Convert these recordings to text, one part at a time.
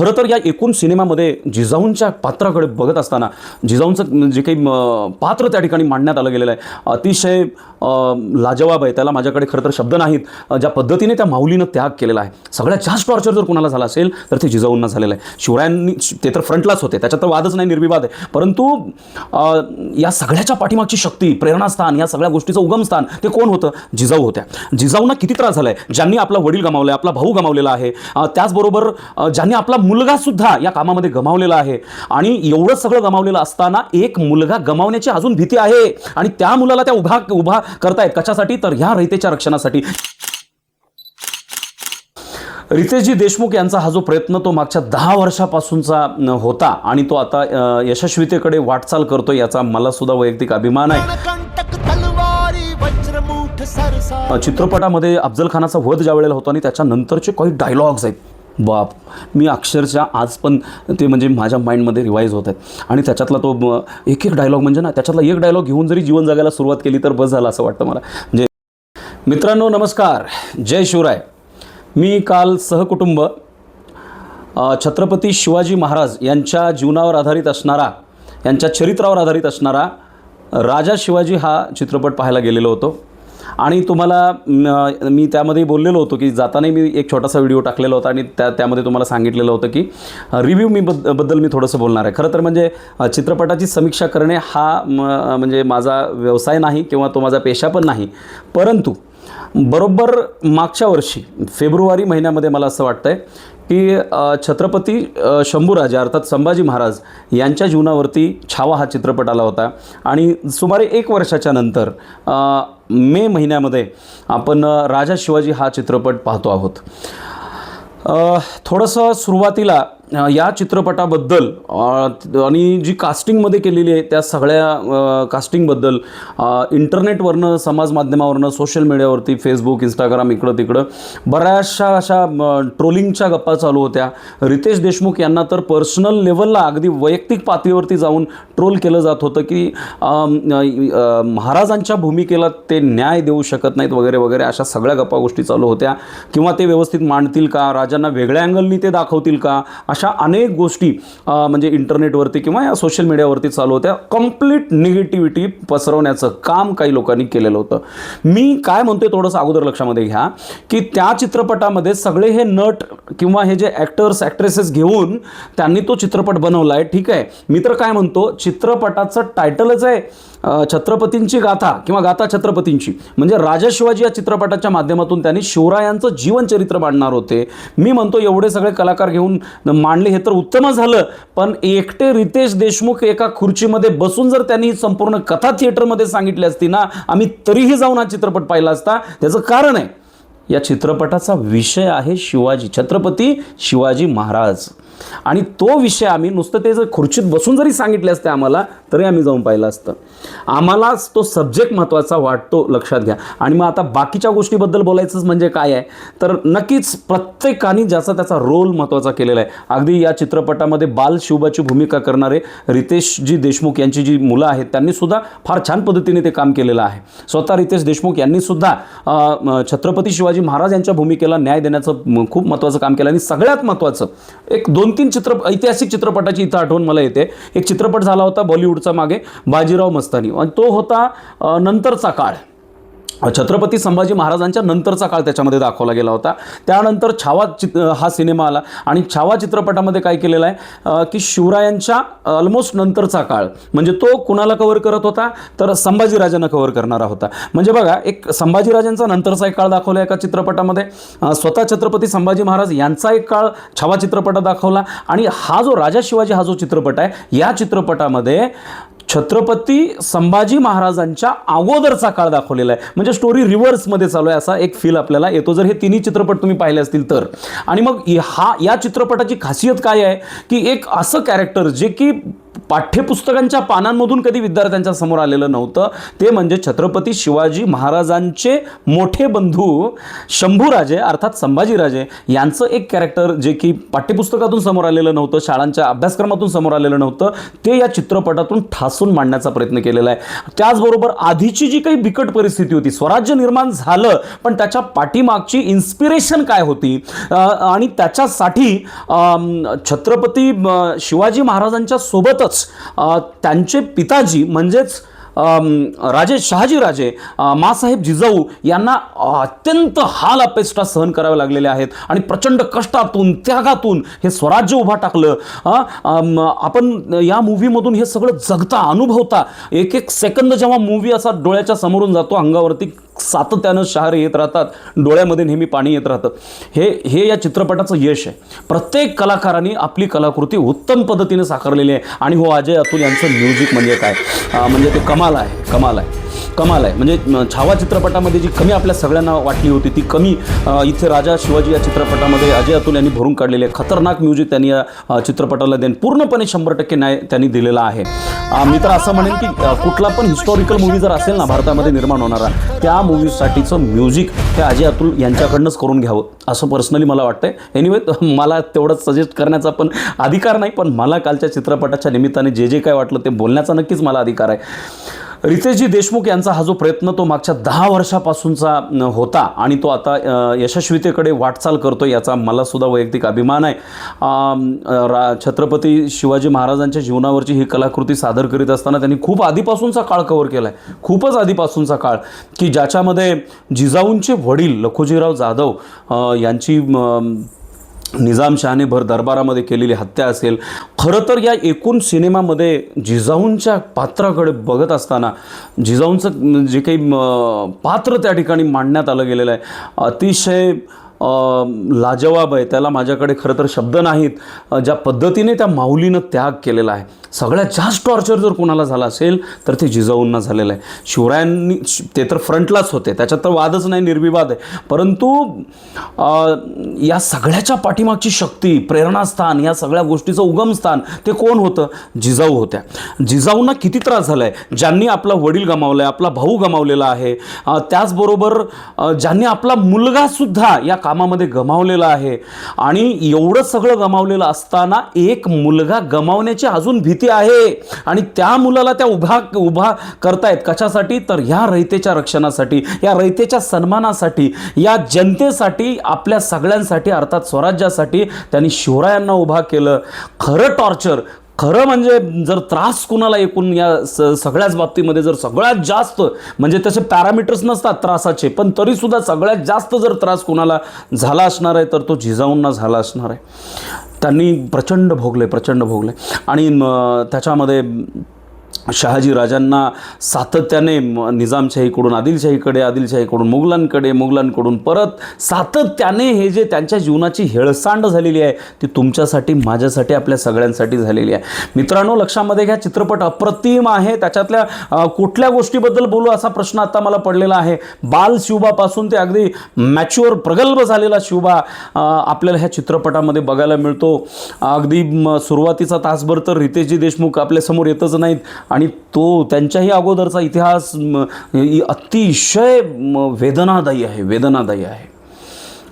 खरं तर या एकूण सिनेमामध्ये जिजाऊंच्या पात्राकडे बघत असताना जिजाऊंचं जे काही पात्र त्या ठिकाणी मांडण्यात आलं गेलेलं आहे अतिशय लाजवाब आहे. त्याला माझ्याकडे खरं तर शब्द नाहीत. ज्या पद्धतीने त्या माऊलीनं त्याग केलेला आहे, सगळ्यात जास्त टॉर्चर जर कोणाला झाला असेल तर ते जिजाऊंना झालेलं आहे. शिवरायांनी ते तर फ्रंटलाच होते, त्याच्यात तर वादच नाही, निर्विवाद आहे. परंतु या सगळ्याच्या पाठीमागची शक्ती, प्रेरणास्थान, या सगळ्या गोष्टीचं उगमस्थान ते कोण होतं? जिजाऊ होत्या. जिजाऊंना किती त्रास झाला आहे, ज्यांनी आपला वडील गमावला आहे, आपला भाऊ गमावलेला आहे, त्याचबरोबर ज्यांनी आपला मुलगा सुद्धा या कामामध्ये गमावलेला आहे. आणि एवढं सगळं गमावलेलं असताना एक मुलगा गमावण्याची अजून भीती आहे आणि त्या मुलाला त्या उभा करतायत कशासाठी? तर ह्या रयतेच्या रक्षणासाठी. रितेशजी देशमुख यांचा हा जो प्रयत्न तो मागच्या 10 वर्षापासूनचा होता आणि तो आता यशस्वीतेकडे वाटचाल करतो, याचा मला सुद्धा वैयक्तिक अभिमान आहे. चित्रपटामध्ये अफजल खानाचा वध ज्या वेळेला होता आणि त्याच्यानंतरचे काही डायलॉग्स आहेत, बाप, मी अक्षरशः आज पण ते म्हणजे माझ्या माइंडमध्ये रिवाईज होत आहेत. आणि त्याच्यातला तो एक डायलॉग म्हणजे ना, त्याच्यातला एक डायलॉग घेऊन जरी जीवन जगायला सुरुवात केली तर बस झालं असं वाटतं मला. म्हणजे मित्रांनो नमस्कार, जय शिवराय. मी काल सहकुटुंब छत्रपती शिवाजी महाराज यांच्या जीवनावर आधारित असणारा, यांच्या चरित्रावर आधारित असणारा राजा शिवाजी हा चित्रपट पाहायला गेलेलो होतो. आणि तुम्हाला मी त्यामध्ये बोललेलो होतो की जाताना मी एक छोटासा व्हिडिओ टाकलेला होता आणि त्यामध्ये तुम्हाला सांगितलेलं होतं की रिव्ह्यू बद्दल मी थोडंसं बोलणार आहे. खरं तर म्हणजे चित्रपटाची समीक्षा करणे हा म्हणजे माझा व्यवसाय नाही किंवा तो माझा पेशा पण नाही. परंतु बरोबर मागच्या वर्षी फेब्रुवारी महिन्यामध्ये मला असं वाटतं आहे की छत्रपती शंभूराजे अर्थात संभाजी महाराज यांच्या जीवनावरती छावा हा चित्रपट आला होता. आणि सुमारे 1 वर्षाच्या नंतर मे महिन्यामध्ये आपण राजा शिवाजी हा चित्रपट पाहतो आहोत. थोडंसं सुरुवातीला या चित्रपटाबद्दल आणि जी कास्टिंगमध्ये केलेली आहे त्या सगळ्या कास्टिंगबद्दल इंटरनेटवरनं, समाज माध्यमावरनं, सोशल मीडियावरती, फेसबुक, इंस्टाग्राम, इकडं तिकडं बऱ्याचशा अशा ट्रोलिंगच्या गप्पा चालू होत्या. रितेश देशमुख यांना तर पर्सनल लेवलला, अगदी वैयक्तिक पातळीवरती जाऊन ट्रोल केलं जात होतं की महाराजांच्या भूमिकेला ते न्याय देऊ शकत नाहीत वगैरे वगैरे, अशा सगळ्या गप्पा गोष्टी चालू होत्या. किंवा ते व्यवस्थित मांडतील का, राजांना वेगळ्या अँगलनी ते दाखवतील का, अशा अनेक गोष्टी म्हणजे इंटरनेटवरती किंवा या सोशल मीडियावरती चालू होत्या. कंप्लीट निगेटिव्हिटी पसरवण्याचं काम काही लोकांनी केलेलं होतं. मी काय म्हणतोय थोडंसं अगोदर लक्षामध्ये घ्या की त्या चित्रपटामध्ये सगळे हे नट किंवा हे जे ॲक्टर्स ॲक्ट्रेसेस घेऊन त्यांनी तो चित्रपट बनवला आहे, ठीक आहे. मी तर काय म्हणतो, चित्रपटाचं टायटलच आहे छत्रपतींची गाथा किंवा गाथा छत्रपतींची. म्हणजे राजा शिवाजी या चित्रपटाच्या माध्यमातून त्यांनी शिवरायांचं जीवनचरित्र मांडणार होते. मी म्हणतो एवढे सगळे कलाकार घेऊन मांडले हे तर उत्तम झालं, पण एकटे रितेश देशमुख एका खुर्चीमध्ये बसून जर त्यांनी संपूर्ण कथा थिएटरमध्ये सांगितली असती ना, आम्ही तरीही जाऊन हा चित्रपट पाहिला असता. त्याचं कारण आहे, या चित्रपटाचा विषय आहे शिवाजी, छत्रपती शिवाजी महाराज. आणि तो विषय आम्ही नुसतं ते जर खुर्चीत बसून जरी सांगितले असते आम्हाला, तरी आम्ही जाऊन पाहिलं असतं. आम्हालाच तो सब्जेक्ट महत्त्वाचा वाटतो, लक्षात घ्या. आणि मग आता बाकीच्या गोष्टीबद्दल बोलायचंच म्हणजे काय आहे, तर नक्कीच प्रत्येकाने ज्याचा त्याचा रोल महत्त्वाचा केलेला आहे. अगदी या चित्रपटामध्ये बाल शिवबाची भूमिका करणारे रितेशजी देशमुख यांची जी मुलं आहेत त्यांनी सुद्धा फार छान पद्धतीने ते काम केलेलं आहे. स्वतः रितेश देशमुख यांनी सुद्धा छत्रपती शिवाजी महाराज यांच्या भूमिकेला न्याय देण्याचं खूप महत्त्वाचं काम केलं. आणि सगळ्यात महत्त्वाचं, एक 2-3 ऐतिहासिक चित्रपटाची इथं आठवण मला येते. एक चित्रपट झाला होता बॉलिवूडचा मागे, बाजीराव मस्तानी, आणि तो होता नंतरचा काळ, छत्रपती संभाजी महाराजांच्या नंतरचा काळ त्याच्यामध्ये दाखवला गेला होता. त्यानंतर छावा हा सिनेमा आला आणि छावा चित्रपटामध्ये काय केलेलं आहे की शिवरायांच्या ऑलमोस्ट नंतरचा काळ म्हणजे तो कुणाला कव्हर करत होता, तर संभाजीराजांना कव्हर करणारा होता. म्हणजे बघा, एक संभाजीराजांचा नंतरचा एक काळ दाखवला एका चित्रपटामध्ये, स्वतः छत्रपती संभाजी महाराज यांचा एक काळ छावा चित्रपटात दाखवला. आणि हा जो राजा शिवाजी हा जो चित्रपट आहे, या चित्रपटामध्ये छत्रपती संभाजी महाराजांच्या अगोदरचा काळ दाखवलेला आहे. म्हणजे स्टोरी रिव्हर्समध्ये चालू आहे असा एक फील आपल्याला येतो जर हे तिन्ही चित्रपट तुम्ही पाहिले असतील तर. आणि मग या चित्रपटाची खासियत काय आहे की एक असं कॅरेक्टर जे की पाठ्यपुस्तकांच्या पानांमधून कधी विद्यार्थ्यांच्या समोर आलेलं नव्हतं, ते म्हणजे छत्रपती शिवाजी महाराजांचे मोठे बंधू शंभूराजे अर्थात संभाजीराजे यांचं एक कॅरेक्टर जे की पाठ्यपुस्तकातून समोर आलेलं नव्हतं, शाळांच्या अभ्यासक्रमातून समोर आलेलं नव्हतं, ते या चित्रपटातून ठासून मांडण्याचा प्रयत्न केलेला आहे. त्याचबरोबर आधीची जी काही बिकट परिस्थिती होती, स्वराज्य निर्माण झालं पण त्याच्या पाठीमागची इन्स्पिरेशन काय होती आणि त्याच्यासाठी छत्रपती शिवाजी महाराजांच्या सोबतच त्यांचे पिताजी म्हणजेच राजे शहाजीराजे मासाहेब जिजाऊ यांना अत्यंत हाल अपेष्टा सहन करावे लागलेले आहेत आणि प्रचंड कष्टातून त्यागातून हे स्वराज्य उभा टाकलं. आपण या मूव्हीमधून हे सगळं जगता अनुभवता एक एक सेकंद जेव्हा मूव्ही असा डोळ्याच्या समोरून जातो, अंगावरती सातत्यानं शहारे येत राहतात, डोळ्यामध्ये नेहमी पाणी येत राहतं. हे या चित्रपटाचं यश आहे. प्रत्येक कलाकारांनी आपली कलाकृती उत्तम पद्धतीने साकारलेली आहे. आणि हो, अजय अतुल यांचं म्युझिक म्हणजे काय, म्हणजे ते कमाल आहे, कमाल आहे, कमाल आहे. म्हणजे छावा चित्रपटामध्ये जी कमी आपल्या सगळ्यांना वाटली होती ती कमी इथे राजा शिवाजी या चित्रपटामध्ये अजय अतुल यांनी भरून काढलेले आहे. खतरनाक म्युझिक त्यांनी या चित्रपटाला देऊन पूर्णपणे 100% न्याय त्यांनी दिलेला आहे. मी तर असं म्हणेन की कुठला पण हिस्टॉरिकल मूव्ही जर असेल ना भारतामध्ये निर्माण होणारा, त्या मूव्हीसाठीचं म्युझिक हे अजय अतुल यांच्याकडनंच करून घ्यावं असं पर्सनली मला वाटतंय. एनिवे, मला तेवढंच सजेस्ट करण्याचा पण अधिकार नाही, पण मला कालच्या चित्रपटाच्या निमित्ताने जे काय वाटलं ते बोलण्याचा नक्कीच मला अधिकार आहे. रितेशजी देशमुख यांचा हा जो प्रयत्न तो मागच्या 10 वर्षापासूनचा होता आणि तो आता यशस्वीतेकडे वाटचाल करतो, याचा मला सुद्धा वैयक्तिक अभिमान आहे. छत्रपती शिवाजी महाराजांच्या जीवनावरची ही कलाकृती सादर करीत असताना त्यांनी खूप आधीपासूनचा काळ कव्हर केला आहे, खूपच आधीपासूनचा काळ, की ज्याच्यामध्ये जिजाऊंचे वडील लखुजीराव जाधव यांची निजामशहाने भर दरबारामध्ये केलेली हत्या असेल. खरं तर या एकूण सिनेमामध्ये जिजाऊंच्या पात्राकडे बघत असताना जिजाऊंचं जे काही पात्र त्या ठिकाणी मांडण्यात आलं गेलेलं आहे अतिशय लाजवाब आहे. त्याला माझ्याकडे खरं तर शब्द नाहीत. ज्या पद्धतीने त्या माऊलीनं त्याग केलेला आहे, सगळ्यात जास्त टॉर्चर जर कोणाला झाला असेल तर ते जिजाऊंना झालेलं आहे. शिवरायांनी ते तर फ्रंटलाच होते, त्याच्यात तर वादच नाही, निर्विवाद आहे. परंतु या सगळ्याच्या पाठीमागची शक्ती, प्रेरणास्थान, या सगळ्या गोष्टीचं उगमस्थान ते कोण होतं? जिजाऊ होत्या. जिजाऊंना किती त्रास झाला आहे, ज्यांनी आपला वडील गमावला आहे, आपला भाऊ गमावलेला आहे, त्याचबरोबर ज्यांनी आपला मुलगासुद्धा या कामामध्ये गमावलेला आहे. आणि एवढं सगळं गमावलेलं असताना एक मुलगा गमावण्याची अजून भीती आहे आणि त्या मुलाला त्या उभा करतायत कशासाठी? तर ह्या रयतेच्या रक्षणासाठी, या रयतेच्या सन्मानासाठी, या जनतेसाठी, आपल्या सगळ्यांसाठी अर्थात स्वराज्यासाठी त्यांनी शिवरायांना उभा केलं. खरं टॉर्चर, खरं म्हणजे जर त्रास कुणाला एकूण या सगळ्याच बाबतीमध्ये जर सगळ्यात जास्त, म्हणजे तसे पॅरामीटर्स नसतात त्रासाचे, पण तरीसुद्धा सगळ्यात जास्त जर त्रास कुणाला झाला असणार आहे तर तो जिजाऊंना झाला असणार आहे. त्यांनी प्रचंड भोगले आणि त्याच्यामध्ये शहाजी राजांना सातत्याने निजामशाहीकडून आदिलशाहीकडे, आदिलशाहीकडून मुघलांकडून परत सातत्याने हे जे त्यांच्या जीवनाची हेळसांड झालेली आहे ती तुमच्यासाठी, माझ्यासाठी, आपल्या सगळ्यांसाठी झालेली आहे. मित्रांनो, लक्षामध्ये घ्या, चित्रपट अप्रतिम आहे. त्याच्यातल्या कुठल्या गोष्टीबद्दल बोलू असा प्रश्न आता मला पडलेला आहे. बाल शिवबापासून ते अगदी मॅच्युअर प्रगल्भ झालेला शिवबा आपल्याला ह्या चित्रपटामध्ये बघायला मिळतो. अगदी सुरुवातीचा तासभर तर रितेशजी देशमुख आपल्यासमोर येतच नाहीत आणि तो त्यांच्याही अगोदरचा इतिहास अतिशय वेदनादायी आहे.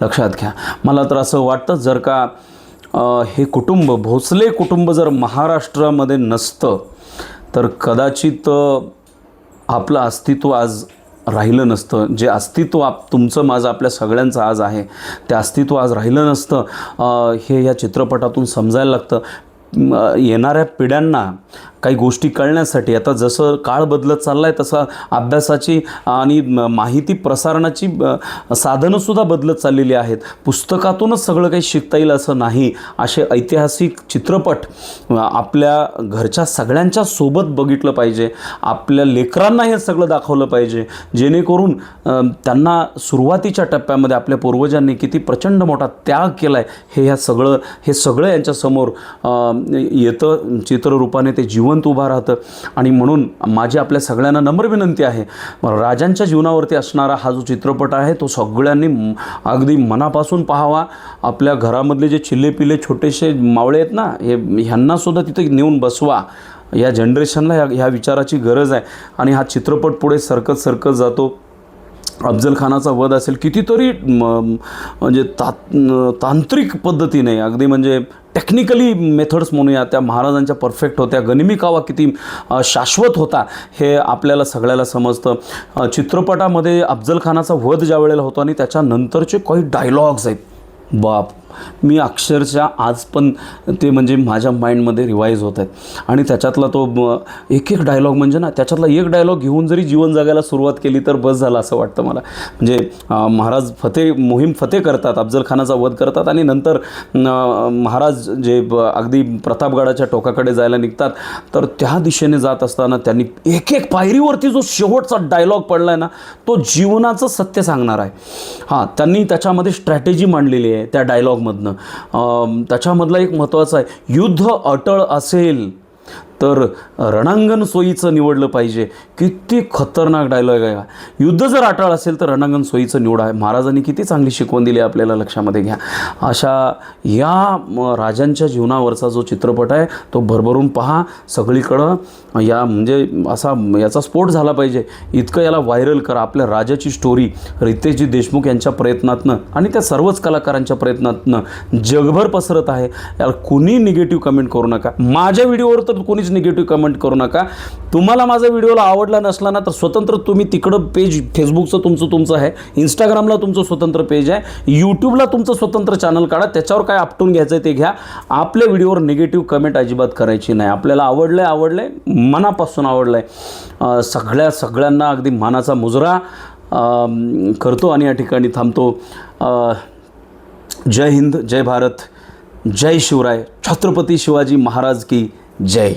लक्षात घ्या. मला तर असं वाटतं जर का हे कुटुंब, भोसले कुटुंब जर महाराष्ट्रामध्ये नसतं तर कदाचित आपलं अस्तित्व आज राहिलं नसतं. जे अस्तित्व तुमचं माझं आपल्या सगळ्यांचं आज आहे ते अस्तित्व आज राहिलं नसतं. हे या चित्रपटातून समजायला लागतं. येणाऱ्या पिढ्यांना काही गोष्टी कळण्यासाठी आता जसं काळ बदलत चालला आहे तसं अभ्यासाची आणि माहिती प्रसारणाची साधनंसुद्धा बदलत चाललेली आहेत. पुस्तकातूनच सगळं काही शिकता येईल असं नाही. असे ऐतिहासिक चित्रपट आपल्या घरच्या सगळ्यांच्या सोबत बघितलं पाहिजे. आपल्या लेकरांना हे सगळं दाखवलं पाहिजे, जेणेकरून त्यांना सुरुवातीच्या टप्प्यामध्ये आपल्या पूर्वजांनी किती प्रचंड मोठा त्याग केला आहे हे सगळं यांच्यासमोर येतं चित्ररूपाने, ते जिवंत उभं राहतं. आणि म्हणून माझी आपल्या सगळ्यांना नम्र विनंती आहे, राजांच्या जीवनावरती असणारा हा जो चित्रपट आहे तो सगळ्यांनी अगदी मनापासून पाहावा. आपल्या घरामधले जे चिल्लेपिल्ले छोटेसे मावळे आहेत ना, ह्यांनासुद्धा तिथे नेऊन बसवा. या जनरेशनला ह्या विचाराची गरज आहे. आणि हा चित्रपट पुढे सरकत जातो. अफजल खानाचा वध असेल, कितीतरी म्हणजे तांत्रिक पद्धतीने, अगदी म्हणजे टेक्निकली मेथड्स म्हणूया, त्या महाराजांच्या परफेक्ट होत्या. गनिमी कावा किती शाश्वत होता हे आपल्याला सगळ्याला समजतं. चित्रपटामध्ये अफजल खानाचा वध ज्या वेळेला होतो आणि त्याच्यानंतरचे काही डायलॉग्स आहेत, बाप, मी अक्षरशः आज पण ते म्हणजे माझ्या माइंडमध्ये रिवाईज होत आहेत. आणि त्याच्यातला तो एक डायलॉग म्हणजे ना, त्याच्यातला एक डायलॉग घेऊन जरी जीवन जगायला सुरुवात केली तर बस झालं असं वाटतं मला. म्हणजे महाराज मोहीम फतेह करतात, अफजल खानाचा वध करतात आणि नंतर महाराज जे अगदी प्रतापगडाच्या टोकाकडे जायला निघतात, तर त्या दिशेने जात असताना त्यांनी एक पायरीवरती जो शेवटचा डायलॉग पडला आहे ना, तो जीवनाचं सत्य सांगणार आहे. हां, त्यांनी त्याच्यामध्ये स्ट्रॅटेजी मांडलेली आहे त्या डायलॉगमधनं. त्याच्यामधला एक महत्त्वाचा आहे, युद्ध अटळ असेल तर रणांगण सोयीचं निवडलं पाहिजे. किती खतरनाक डायलॉग आहे. युद्ध जर अटळ असेल तर रणांगण सोयीचं निवडा आहे. महाराजांनी किती चांगली शिकवण दिली आपल्याला, लक्षामध्ये घ्या. अशा या राजांच्या जीवनावरचा जो चित्रपट आहे तो भरभरून पहा. सगळीकडं या म्हणजे असा याचा स्फोट झाला पाहिजे, इतकं याला व्हायरल करा. आपल्या राजाची स्टोरी रितेशजी देशमुख यांच्या प्रयत्नातनं आणि त्या सर्वच कलाकारांच्या प्रयत्नातनं जगभर पसरत आहे. याला कोणी निगेटिव्ह कमेंट करू नका. माझ्या व्हिडिओवर तर कोणीच निगेटिव्ह कमेंट करू नका. तुम्हाला माझा व्हिडिओला आवडला नसला ना, तर स्वतंत्र तुम्ही तिकडं पेज, फेसबुकचं तुमचं आहे, इंस्टाग्रामला तुमचं स्वतंत्र पेज आहे, यूट्यूबला तुमचं स्वतंत्र चॅनल काढा, त्याच्यावर काय आपटून घ्यायचं आहे ते घ्या. आपल्या व्हिडिओवर निगेटिव्ह कमेंट अजिबात करायची नाही. आपल्याला आवडलं मनापासून आवडलं आहे. सगळ्यांना अगदी मानाचा मुजरा करतो आणि या ठिकाणी थांबतो. जय हिंद, जय भारत, जय शिवराय, छत्रपती शिवाजी महाराज की जय.